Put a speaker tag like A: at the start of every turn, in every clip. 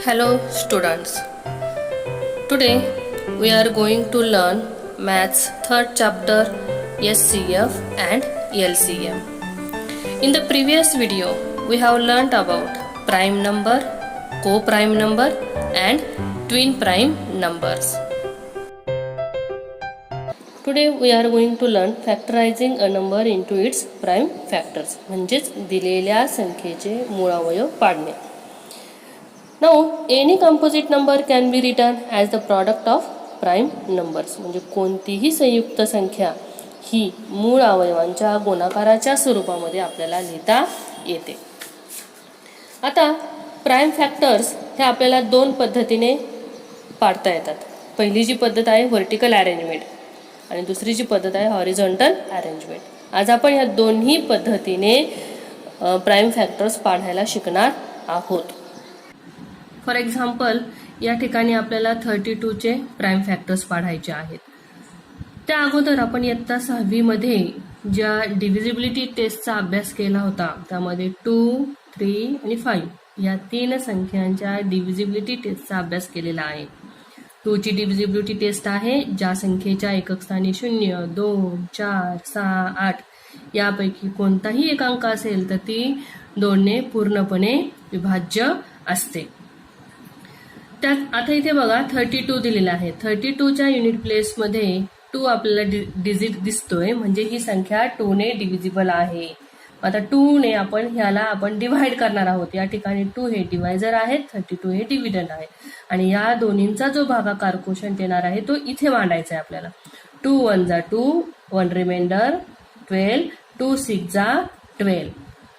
A: Hello students. Today we are going to learn Maths third chapter SCF and LCM. In the previous video we have learnt about prime number, co-prime number and twin prime numbers. Today we are going to learn factorizing a number into its prime factors, म्हणजेच दिलेल्या संख्येचे मूळ अवयव पाडणे. Now any composite number can be written as the product of prime numbers. म्हणजे कोणतीही संयुक्त संख्या ही मूळ अवयवांच्या गुणाकाराच्या स्वरूपामध्ये आपल्याला लिहिता येते. आता प्राइम फॅक्टर्स हे आपल्याला दोन पद्धतीने पाडता येतात. पहिली जी पद्धत आहे व्हर्टिकल अरेंजमेंट आणि दुसरी जी पद्धत आहे हॉरिझॉन्टल अरेंजमेंट. आज आपण या दोन्ही पद्धतीने प्राइम फॅक्टर्स पाडायला शिकणार आहोत. फॉर एक्झाम्पल या ठिकाणी आपल्याला 32चे प्राइम फॅक्टर्स पाडायचे आहेत. त्या अगोदर आपण इयत्ता 6वी मध्ये ज्या डिव्हिजिबिलिटी टेस्टचा अभ्यास केला होता त्यामध्ये 2, 3 आणि 5 या तीन संख्यांच्या डिव्हिजिबिलिटी टेस्टचा अभ्यास केलेला आहे. 2 ची डिव्हिजिबिलिटी टेस्ट आहे ज्या संख्येच्या एकक स्थानी 0, 2, 4, 6, 8 यापैकी कोणताही एक अंक असेल तर ती 2ने पूर्णपणे विभाज्य असते. त्यात आता इथे बघा 32 दिलेला आहे. 32च्या युनिट प्लेसमध्ये 2 आपल्याला डिजिट दिसतोय, म्हणजे ही संख्या 2ने डिव्हिजिबल आहे. आता 2ने आपण डिव्हाइड करणार आहोत. या ठिकाणी 2 हे डिव्हायझर आहे, 32 हे डिव्हिडंड आहे आणि या दोन्हींचा जो भागाकार कोशंट येणार आहे तो इथे मांडायचा आहे आपल्याला. 2 1 जा 2, 1 रिमाइंडर 12, 2 6 जा 12.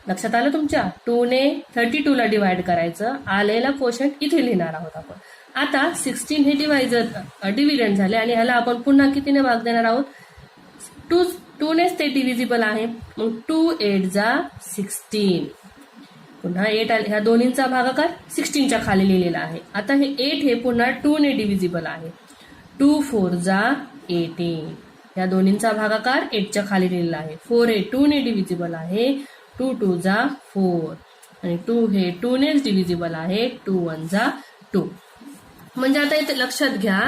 A: लक्षात आलं तुमच्या? 2ने 32ला डिवाइड करायचं, आलेला कोशंट इथे लिहिणार आहोत आपण. आता 16 हे डिव्हिडंड झाले आणि ह्याला आपण पुन्हा कितीने भाग देणार आहोत? 2नेच ते डिव्हिजिबल आहे, मग 2 8 जा 16. पुन्हा 8 आले, ह्या दोन्हींचा भागाकार 16च्या खाली लिहिलेला आहे. आता हे 8 हे पुन्हा 2ने डिव्हिजिबल आहे. 2 4 जा 18. या दोन्हींचा भागाकार 8च्या खाली लिहिलेला आहे. 4 हे 2ने डिव्हिजिबल आहे. 2 2 जा 4 आणि 2 हे 2नेच डिव्हिजिबल आहे. 2 1 जा 2. म्हणजे आता इथे लक्षात घ्या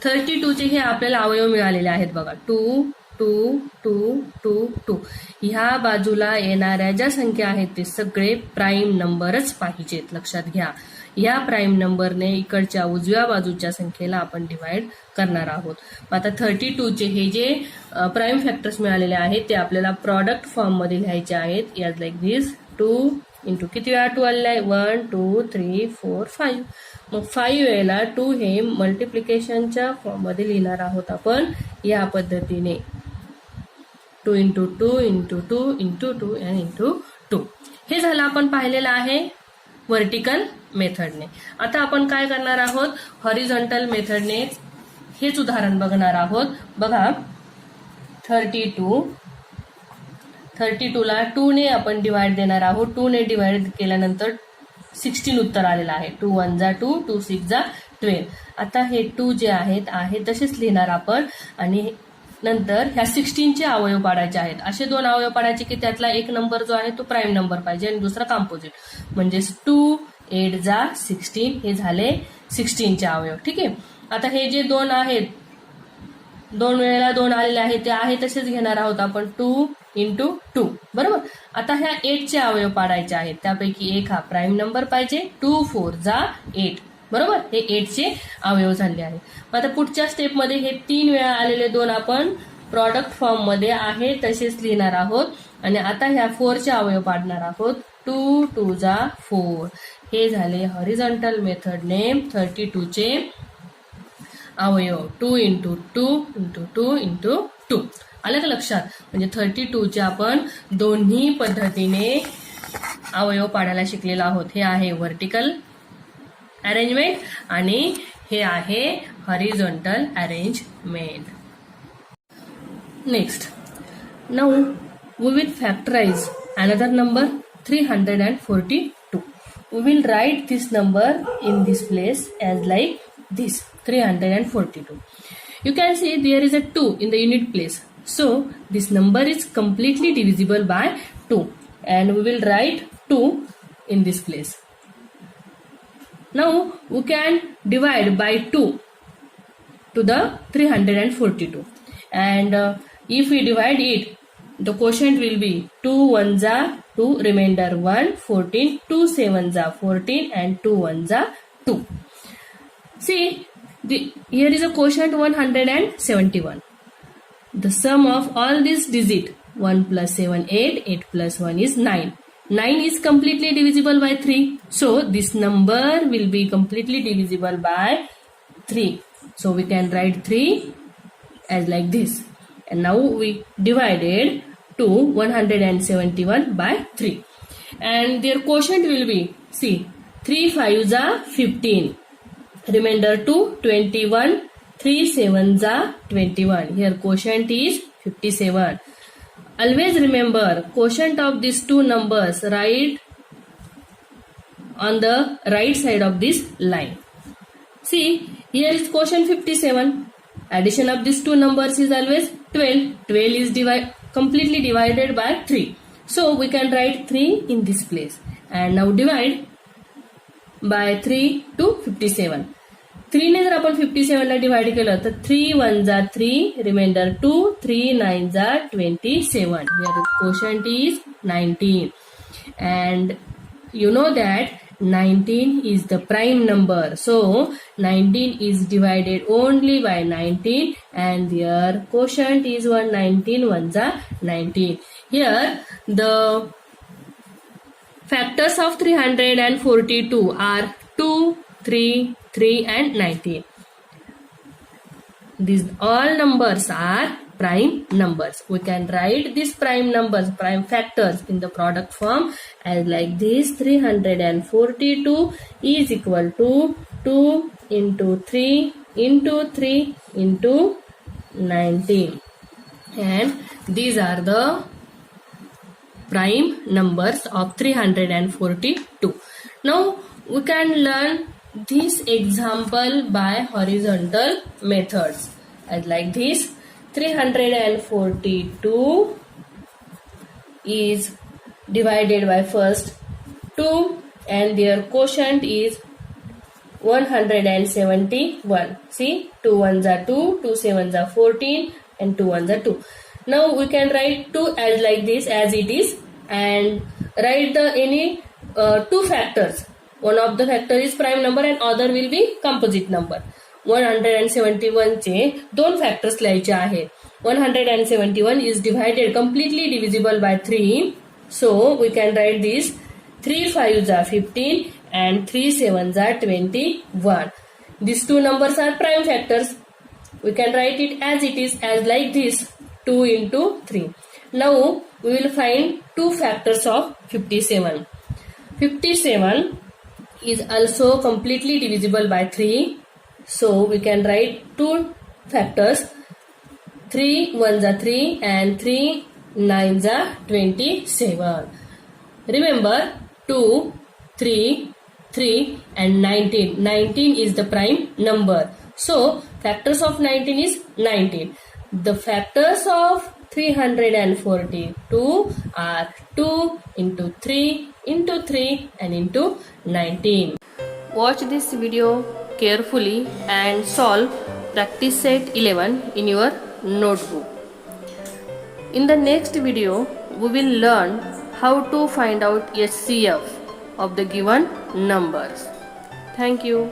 A: 32चे हे आपल्याला अवयव मिळालेले आहेत बघा. 2 2 2 2 2. ह्या बाजूला येणाऱ्या ज्या संख्या आहेत ते सगळे प्राईम नंबरच पाहिजेत. लक्षात घ्या या प्राईम नंबरने इकडच्या उजव्या बाजूच्या संख्येला आपण डिवाइड करणार आहोत. आता 32चे हे जे प्राईम फॅक्टर्स मिळालेले आहेत ते आपल्याला प्रॉडक्ट फॉर्म मध्ये लिहायचे आहेत. याज लाईक दिस 2 इंटू किती वेळा 2 आलेला आहे? 1 2 3 4 5. मग 5 वेळेला 2 हे मल्टिप्लिकेशनच्या फॉर्म मध्ये लिहिणार आहोत आपण या पद्धतीने 2 इंटू 2 इंटू 2 इंटू 2 आणि इंटू 2. हे झालं आपण पाहिलेलं आहे व्हर्टिकल मेथडने. आता आपण काय करणार आहोत? हॉरिझॉन्टल मेथडने हेच उदाहरण बघणार आहोत. बघा 32ला 2ने आपण डिवाइड देणार आहोत. 2ने डिवाइड केल्यानंतर 16 उत्तर आलेलं आहे. 2 1 जा 2, 2 6 जा 12. आता हे 2 जे आहेत तसेच लिहिणार आपण आणि नंतर ह्या 16चे अवयव पाडायचे आहेत. असे दोन अवयव पाडायचे की त्यातला एक नंबर जो आहे तो प्राईम नंबर पाहिजे आणि दुसरा कॉम्पोजिट. म्हणजे 2 8 जा 16 हे झाले 16चे अवयव. ठीक आहे. आता हे जे दोन आहेत 2 वेळेला 2 आलेले आहेत ते आहे तसेच घेणार आहोत आपण 2 इंटू 2. बरोबर. आता ह्या 8चे अवयव पाडायचे आहेत. त्यापैकी एक हा प्राईम नंबर पाहिजे. 2 4 जा 8. बरोबर. हे 8चे अवयव झाले आहेत. आता पुढच्या स्टेपमध्ये हे 3 वेळा आलेले 2 आपण प्रॉडक्ट फॉर्म मध्ये आहे तसेच लिहिणार आहोत आणि आता ह्या 4चे अवयव पाडणार आहोत. 2 2 जा 4. हे झाले हॉरिझॉन्टल मेथडने 32चे अवयव. 2 इंटू 2 इंटू 2 इंटू 2. आलं का लक्षात? म्हणजे 32चे आपण दोन्ही पद्धतीने अवयव पाडायला शिकलेलो आहोत. हे आहे व्हर्टिकल अरेंजमेंट आणि हे आहे horizontal arrangement. Next, now we will factorise another number 342. We will write this number in this place as like this 342. You can see there is a 2 in the unit place. So this number is completely divisible by 2 and we will write 2 in this place. Now we can divide by 2 to the 342, and if we divide it, the quotient will be 2 1s are 2, remainder 1, 14, 2 7s are 14, and 2 1s are 2. See, here is a quotient 171. The sum of all these digits, 1 plus 7 8, 8 plus 1 is 9. 9 is completely divisible by 3. So this number will be completely divisible by 3. So we can write 3 as like this. And now we divided to 171 by 3. And their quotient will be, see, 3 5s are 15. Remainder 2, 21. 3 7s are 21. Here quotient is 57. Always remember, quotient of these two numbers write on the right side of this line. See, here is quotient 57. Addition of these two numbers is always 12. 12 is completely divided by 3. So we can write 3 in this place. And now divide by 3 to 57. 3 ने जर आपण 57 ला divide केलं तर 3 1s are 3, remainder 2, 3 9s are 27. Here the quotient is 19. And you know that 19 is the prime number. So 19 is divided only by 19, and their quotient is 119. 1s are 19. Here the factors of 342 are 2, 3, 3 and 19. These all numbers are prime numbers. We can write these prime numbers, prime factors in the product form as like this. 342 is equal to 2 into 3 into 3 into 19. And these are the prime numbers of 342. Now we can learn this example by horizontal methods as like this. 342 is divided by first 2, and their quotient is 171. See, 2 1s are 2, 2 7s are 14, and 2 1s are 2. Now we can write 2 as like this as it is, and write the any two factors. One of the factor is prime number and other will be composite number. 171 चे दोन factors लिहायचे आहेत. 171 is divided completely divisible by 3. So we can write this 3 5s are 15 and 3 7s are 21. These two numbers are prime factors. We can write it as it is as like this, 2 into 3. Now we will find two factors of 57. 57 is also completely divisible by 3. So we can write two factors. 3 1s are 3 and 3 9s are 27. Remember 2, 3, 3 and 19. 19 is the prime number. So factors of 19 is 19. The factors of 342 are 2 into 3 into 3 and into 19. Watch this video carefully and solve practice set 11 in your notebook. In the next video, we will learn how to find out HCF of the given numbers. Thank you.